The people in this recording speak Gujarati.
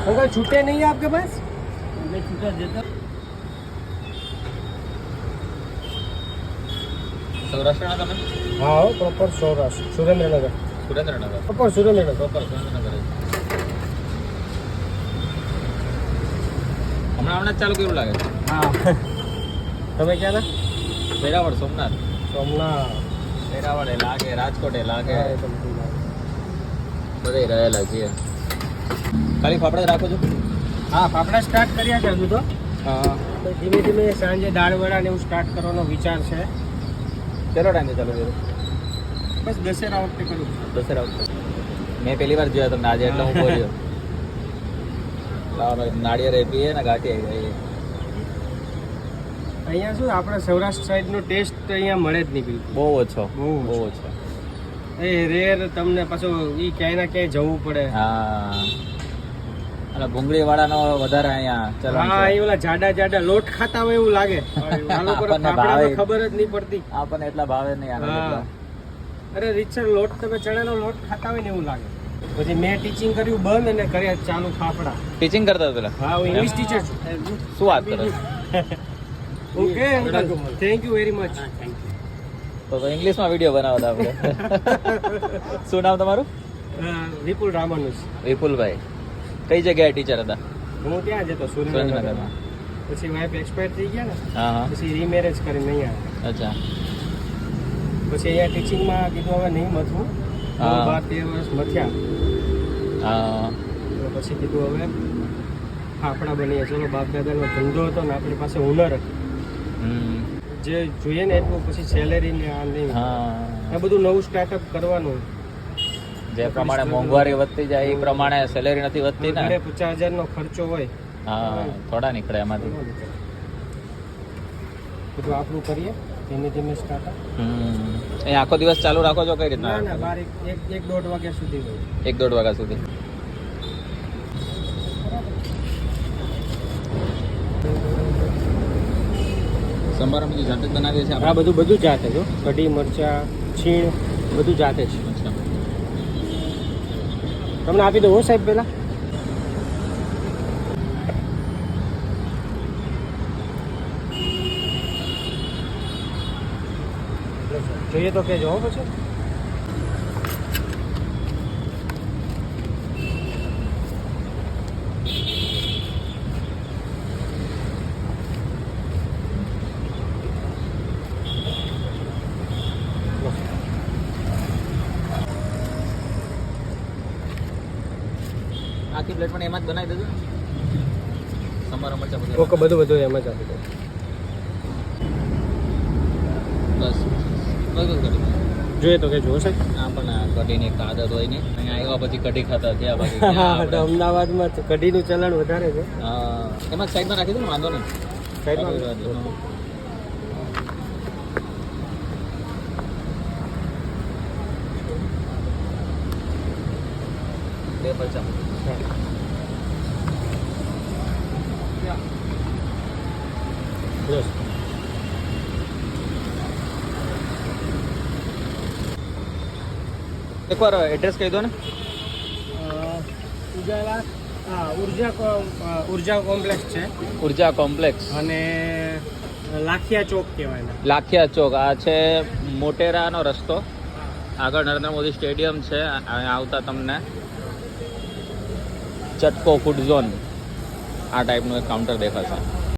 अंकल छूटे नहीं है आपके पास? छूटा देता સૌરાષ્ટ્રના તમે? हाँ proper Saurashtra Surendranagar Surendranagar proper Surendranagar proper Surendranagar હમણાં જ ચાલુ કેવું લાગે છે? हाँ તમે ક્યાં ના? વેરાવળ સોમનાથ સોમનાથ વેરાવળ એ લાગે રાજકોટ એ લાગે હા, એ સમજી ગયા. બધે રહેલા છીએ ખાલી ફાફડા જ રાખો છો? હા ફાફડા સ્ટાર્ટ કર્યા છે હજુ તો હા તો ધીમે ધીમે સાંજે દાળ વડા ને એવું સ્ટાર્ટ કરવાનો વિચાર છે. કેટલો ટાઈમ ચાલુ કર્યો? બસ દશેરા વખતે કરું. દશેરા વખતે મેં પહેલી વાર જોયા તમને આજે એટલે હું બોલ્યો લાવો ભાઈ નાળિયેર એ પીએ ને ગાંઠી આવી ગઈ અહીંયા શું આપણે સૌરાષ્ટ્ર સાઈડનો ટેસ્ટ અહીંયા મળે જ નહીં બિલકુલ. બહુ ઓછો બહુ બહુ ઓછો. ઓછો એ રેર તમને પાછું ઈ ક્યાંય ના ક્યાંય જવું પડે. હા અને ભૂંગળી વાળાનો વધારે અહીંયા ચલણ હા છે. એ ઓલા જાડા જાડા લોટ ખાતા હોય એવું લાગે. આ લોકોને આપણને ફાફડામાં ભાવે. ખબર જ નહીં પડતી. આપણને એટલા ભાવે નહીં આના હા જેટલા. અરે રીતસર લોટ તમે ચણાનો લોટ ખાતા હોય ને એવું લાગે. પછી મેં ટીચિંગ કર્યું બંધ અને કર્યા ચાલુ ફાફડા. ટીચિંગ કરતા હતા પેલા? હા હું ઇંગ્લિશ ટીચર છું. શું વાત કરો? Okay thank you very much. તો ઇંગ્લિશમાં વિડીયો બનાવતા આપણે શું નામ તમારું? વિપુલ રામાનુજ. વિપુલભાઈ કઈ જગ્યાએ ટીચર હતા? હું ત્યાં જ હતો સુરેન્દ્રનગરમાં. સુરેન્દ્રનગરમાં. પછી વાઈફ એક્સપાયર થઈ ગયા ને હા હા પછી રીમેરેજ કરીને અહીંયા અચ્છા પછી અહીંયા ટીચિંગમાં કીધું હવે નહીં મથવું. હા. 12-13 વર્ષ મથ્યા હા તો પછી કીધું હવે ફાફડા બનીએ. ચલો બાપ દાદાનો ધંધો હતો ને આપણી પાસે હુનર હતી. હમ જે જોઈએ ને એટલું પછી સેલેરી ને આ નહીં હા આ બધું નવું સ્ટાર્ટઅપ કરવાનું. જે પ્રમાણે મોંઘવારી વધતી જાય એ પ્રમાણે સેલેરી નથી વધતી ને. ઘરે 50,000 નો ખર્ચો હોય હા થોડા નીકળે એમાંથી. બધું આપણું કરીએ ધીમે ધીમે સ્ટાર્ટઅપ. એ આખો દિવસ ચાલુ રાખો છો કઈ રીતના? ના ના બાર એક દોઢ વાગ્યા સુધી હોય. 1-1.5 વાગ્યા સુધી. સંભાર અમે જાતે જ બનાવીએ છીએ આ બધું જાતે જો કઢી મરચા છીણ બધું જાતે જ. અચ્છા તમને આપી દઉં હો સાહેબ પહેલા. જોઈએ તો કહેજો હો પછી. આખી પ્લેટ પણ એમાં જ બનાવી દેજો ને. સંભાર મરચા બધું ઓકે બધું એમ જ આપી દઉં. બસ બસ કરી જોઈએ તો કહેજો હો સાહેબ. આ પણ કઢીની એક આદત હોય ને અહીંયા આવ્યા પછી કઢી ખાતા થયા બાકી હા ક્યાં તો આપણે- અમદાવાદમાં તો કઢીનું ચલણ વધારે છે. હા એમાં સાઈડમાં રાખી દો ને વાંધો નહીં. સાઈડમાં બે મરચા બસ. એકવાર એડ્રેસ કહી દો ને. ઉજાલા હા ઉર્જા કોમ્પ્લેક્સ છે ઉર્જા કોમ્પ્લેક્સ અને લાખિયા ચોક કહેવાય ને. લાખિયા ચોક આ છે મોટેરાનો રસ્તો. આગળ નરેન્દ્ર મોદી સ્ટેડિયમ છે. અહીંયા આવતા તમને ચટકો ફૂડ ઝોન આ ટાઈપનું એક કાઉન્ટર દેખાશે.